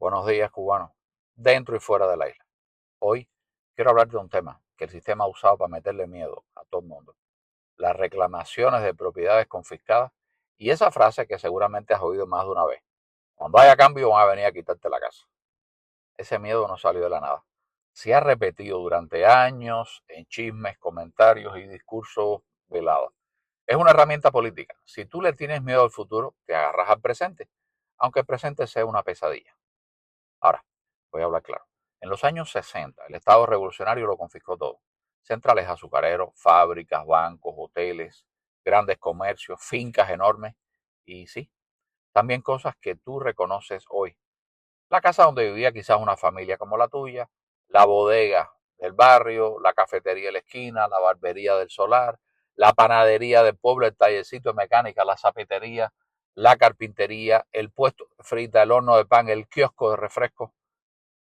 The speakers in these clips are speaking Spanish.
Buenos días, cubanos, dentro y fuera de la isla. Hoy quiero hablar de un tema que el sistema ha usado para meterle miedo a todo el mundo. Las reclamaciones de propiedades confiscadas y esa frase que seguramente has oído más de una vez. Cuando haya cambio van a venir a quitarte la casa. Ese miedo no salió de la nada. Se ha repetido durante años en chismes, comentarios y discursos velados. Es una herramienta política. Si tú le tienes miedo al futuro, te agarras al presente, aunque el presente sea una pesadilla. Ahora, voy a hablar claro. En los años 60, el Estado revolucionario lo confiscó todo. Centrales azucareros, fábricas, bancos, hoteles, grandes comercios, fincas enormes y sí, también cosas que tú reconoces hoy. La casa donde vivía quizás una familia como la tuya, la bodega del barrio, la cafetería de la esquina, la barbería del solar, la panadería del pueblo, el tallercito de mecánica, la zapatería, la carpintería, el puesto de frita, el horno de pan, el kiosco de refrescos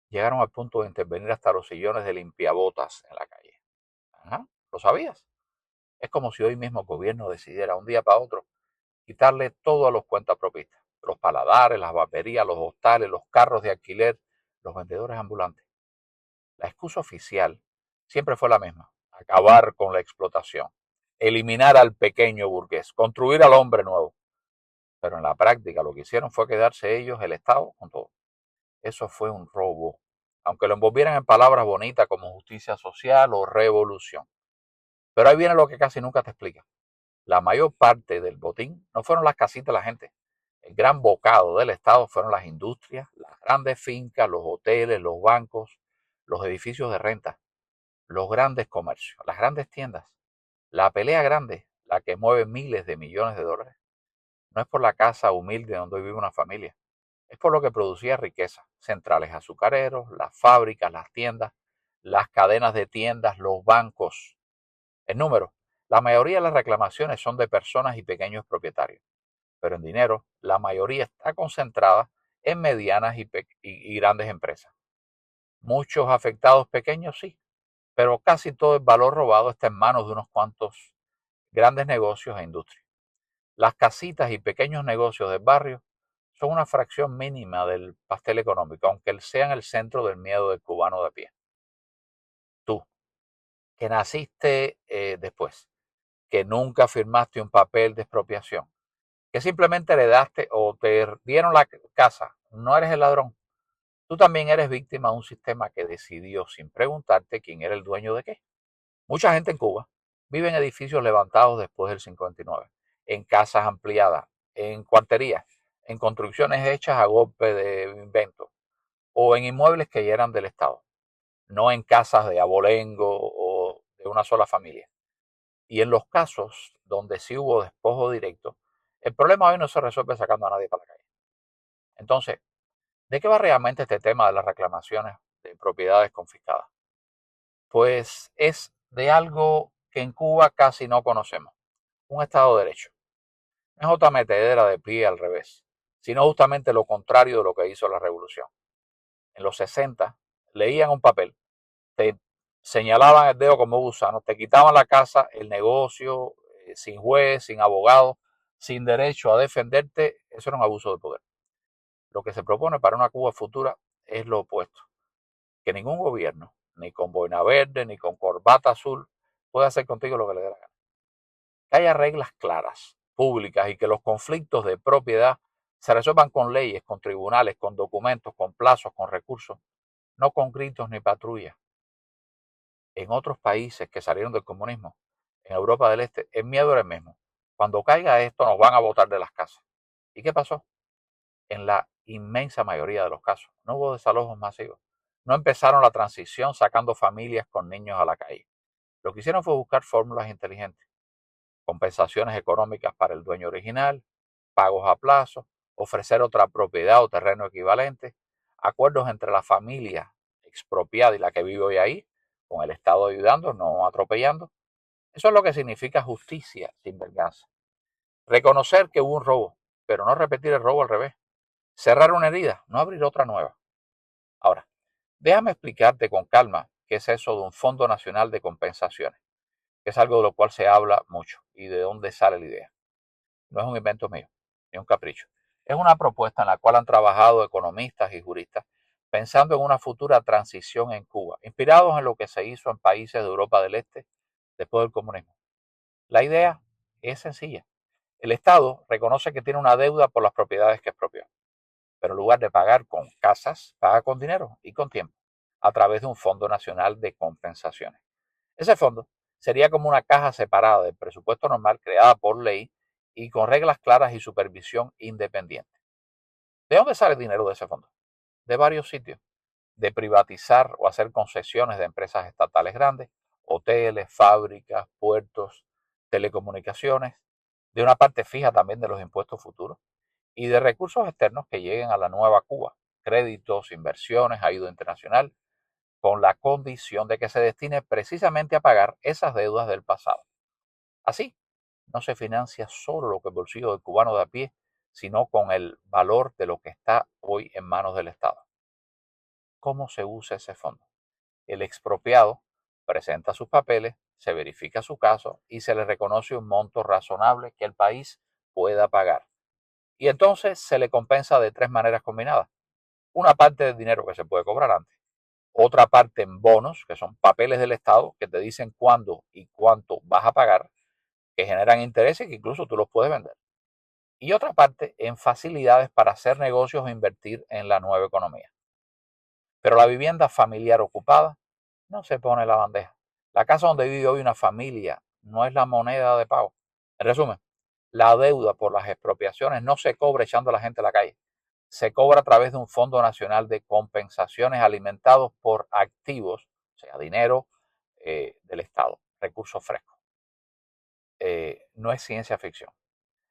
llegaron al punto de intervenir hasta los sillones de limpiabotas en la calle. Ajá, ¿lo sabías? Es como si hoy mismo el gobierno decidiera un día para otro quitarle todo a los cuentapropistas, los paladares, las barberías, los hostales, los carros de alquiler, los vendedores ambulantes. La excusa oficial siempre fue la misma: acabar con la explotación, eliminar al pequeño burgués, construir al hombre nuevo. Pero en la práctica lo que hicieron fue quedarse ellos, el Estado, con todo. Eso fue un robo, aunque lo envolvieran en palabras bonitas como justicia social o revolución. Pero ahí viene lo que casi nunca te explica. La mayor parte del botín no fueron las casitas de la gente. El gran bocado del Estado fueron las industrias, las grandes fincas, los hoteles, los bancos, los edificios de renta, los grandes comercios, las grandes tiendas. La pelea grande, la que mueve miles de millones de dólares, no es por la casa humilde donde vive una familia. Es por lo que producía riqueza. Centrales azucareros, las fábricas, las tiendas, las cadenas de tiendas, los bancos. En número, la mayoría de las reclamaciones son de personas y pequeños propietarios, pero en dinero, la mayoría está concentrada en medianas y grandes empresas. Muchos afectados pequeños sí, pero casi todo el valor robado está en manos de unos cuantos grandes negocios e industrias. Las casitas y pequeños negocios del barrio son una fracción mínima del pastel económico, aunque sean el centro del miedo del cubano de a pie. Tú, que naciste después, que nunca firmaste un papel de expropiación, que simplemente heredaste o te dieron la casa, no eres el ladrón. Tú también eres víctima de un sistema que decidió sin preguntarte quién era el dueño de qué. Mucha gente en Cuba vive en edificios levantados después del 59, en casas ampliadas, en cuarterías, en construcciones hechas a golpe de invento o en inmuebles que ya eran del Estado, no en casas de abolengo o de una sola familia. Y en los casos donde sí hubo despojo directo, el problema hoy no se resuelve sacando a nadie para la calle. Entonces, ¿de qué va realmente este tema de las reclamaciones de propiedades confiscadas? Pues es de algo que en Cuba casi no conocemos: un Estado de Derecho. No es otra metedera de pie al revés, sino justamente lo contrario de lo que hizo la revolución. En los 60 leían un papel, te señalaban el dedo como gusano, te quitaban la casa, el negocio, sin juez, sin abogado, sin derecho a defenderte. Eso era un abuso de poder. Lo que se propone para una Cuba futura es lo opuesto: que ningún gobierno, ni con boina verde, ni con corbata azul, puede hacer contigo lo que le dé la gana. Que haya reglas claras, públicas, y que los conflictos de propiedad se resuelvan con leyes, con tribunales, con documentos, con plazos, con recursos, no con gritos ni patrullas. En otros países que salieron del comunismo, en Europa del Este, el miedo era el mismo: cuando caiga esto nos van a botar de las casas. ¿Y qué pasó? En la inmensa mayoría de los casos no hubo desalojos masivos. No empezaron la transición sacando familias con niños a la calle. Lo que hicieron fue buscar fórmulas inteligentes: compensaciones económicas para el dueño original, pagos a plazo, ofrecer otra propiedad o terreno equivalente, acuerdos entre la familia expropiada y la que vive hoy ahí, con el Estado ayudando, no atropellando. Eso es lo que significa justicia sin venganza. Reconocer que hubo un robo, pero no repetir el robo al revés. Cerrar una herida, no abrir otra nueva. Ahora, déjame explicarte con calma qué es eso de un Fondo Nacional de Compensaciones, que es algo de lo cual se habla mucho y de dónde sale la idea. No es un invento mío, ni un capricho. Es una propuesta en la cual han trabajado economistas y juristas pensando en una futura transición en Cuba, inspirados en lo que se hizo en países de Europa del Este después del comunismo. La idea es sencilla. El Estado reconoce que tiene una deuda por las propiedades que expropió, pero en lugar de pagar con casas, paga con dinero y con tiempo, a través de un Fondo Nacional de Compensaciones. Ese fondo sería como una caja separada del presupuesto normal creada por ley y con reglas claras y supervisión independiente. ¿De dónde sale el dinero de ese fondo? De varios sitios, de privatizar o hacer concesiones de empresas estatales grandes, hoteles, fábricas, puertos, telecomunicaciones, de una parte fija también de los impuestos futuros y de recursos externos que lleguen a la nueva Cuba, créditos, inversiones, ayuda internacional, con la condición de que se destine precisamente a pagar esas deudas del pasado. Así, no se financia solo lo que el bolsillo del cubano de a pie, sino con el valor de lo que está hoy en manos del Estado. ¿Cómo se usa ese fondo? El expropiado presenta sus papeles, se verifica su caso y se le reconoce un monto razonable que el país pueda pagar. Y entonces se le compensa de tres maneras combinadas. Una parte del dinero que se puede cobrar antes, otra parte en bonos, que son papeles del Estado que te dicen cuándo y cuánto vas a pagar, que generan intereses que incluso tú los puedes vender. Y otra parte en facilidades para hacer negocios o invertir en la nueva economía. Pero la vivienda familiar ocupada no se pone en la bandeja. La casa donde vive hoy una familia no es la moneda de pago. En resumen, la deuda por las expropiaciones no se cobra echando a la gente a la calle. Se cobra a través de un Fondo Nacional de Compensaciones alimentados por activos, o sea, dinero del Estado, recursos frescos. No es ciencia ficción.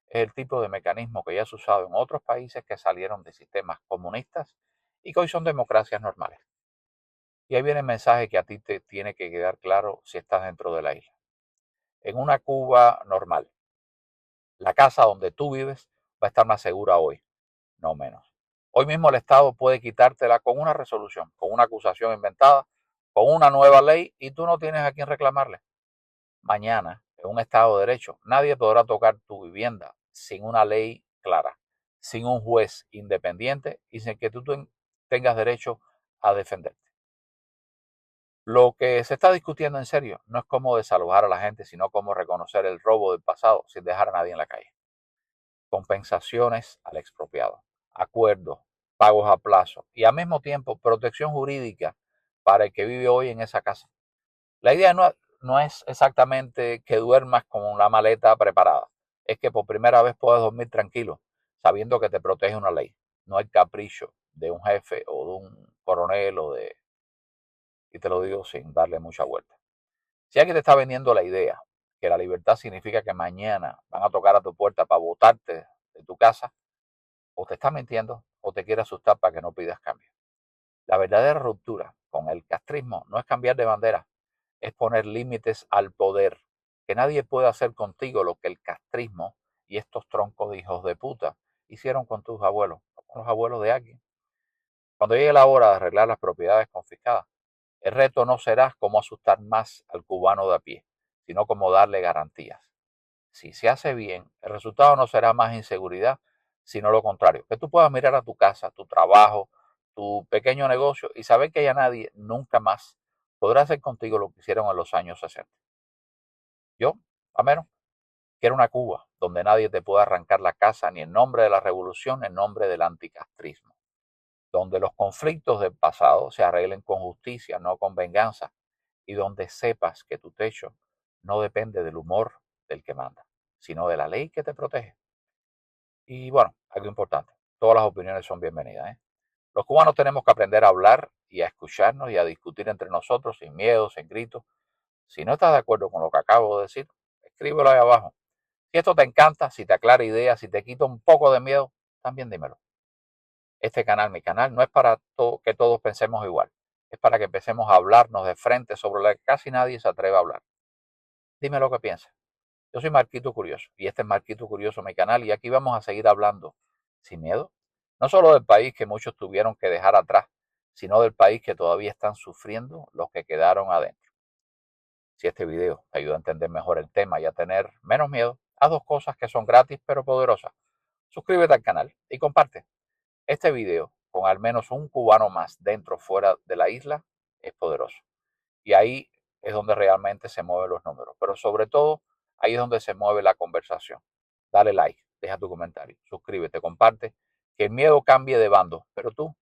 Es el tipo de mecanismo que ya se ha usado en otros países que salieron de sistemas comunistas y que hoy son democracias normales. Y ahí viene el mensaje que a ti te tiene que quedar claro si estás dentro de la isla. En una Cuba normal, la casa donde tú vives va a estar más segura hoy, no menos. Hoy mismo el Estado puede quitártela con una resolución, con una acusación inventada, con una nueva ley y tú no tienes a quién reclamarle. Mañana, en un Estado de Derecho, nadie podrá tocar tu vivienda sin una ley clara, sin un juez independiente y sin que tú tengas derecho a defenderte. Lo que se está discutiendo en serio no es cómo desalojar a la gente, sino cómo reconocer el robo del pasado sin dejar a nadie en la calle. Compensaciones al expropiado, acuerdos, pagos a plazo y al mismo tiempo protección jurídica para el que vive hoy en esa casa. La idea no es exactamente que duermas con una maleta preparada, es que por primera vez puedas dormir tranquilo, sabiendo que te protege una ley, no el capricho de un jefe o de un coronel y te lo digo sin darle mucha vuelta. Si alguien te está vendiendo la idea que la libertad significa que mañana van a tocar a tu puerta para botarte de tu casa, o te está mintiendo o te quiere asustar para que no pidas cambio. La verdadera ruptura con el castrismo no es cambiar de bandera, es poner límites al poder. Que nadie pueda hacer contigo lo que el castrismo y estos troncos de hijos de puta hicieron con tus abuelos, o con los abuelos de alguien. Cuando llegue la hora de arreglar las propiedades confiscadas, el reto no será cómo asustar más al cubano de a pie, sino cómo darle garantías. Si se hace bien, el resultado no será más inseguridad, sino lo contrario, que tú puedas mirar a tu casa, tu trabajo, tu pequeño negocio y saber que ya nadie nunca más podrá hacer contigo lo que hicieron en los años 60. Yo, a menos, quiero una Cuba donde nadie te pueda arrancar la casa ni en nombre de la revolución ni en nombre del anticastrismo, donde los conflictos del pasado se arreglen con justicia, no con venganza, y donde sepas que tu techo no depende del humor del que manda, sino de la ley que te protege. Y bueno, algo importante, todas las opiniones son bienvenidas, ¿eh? Los cubanos tenemos que aprender a hablar y a escucharnos y a discutir entre nosotros sin miedo, sin gritos. Si no estás de acuerdo con lo que acabo de decir, escríbelo ahí abajo. Si esto te encanta, si te aclara ideas, si te quita un poco de miedo, también dímelo. Este canal, mi canal, no es para que todos pensemos igual. Es para que empecemos a hablarnos de frente sobre lo que casi nadie se atreve a hablar. Dime lo que piensas. Yo soy Marquito Curioso y este es Marquito Curioso, mi canal, y aquí vamos a seguir hablando sin miedo. No solo del país que muchos tuvieron que dejar atrás, sino del país que todavía están sufriendo los que quedaron adentro. Si este video te ayuda a entender mejor el tema y a tener menos miedo, haz dos cosas que son gratis pero poderosas. suscríbete al canal y comparte. Este video con al menos un cubano más dentro o fuera de la isla es poderoso. Y ahí es donde realmente se mueven los números. Pero sobre todo, ahí es donde se mueve la conversación. Dale like, deja tu comentario, suscríbete, comparte, que el miedo cambie de bando, pero tú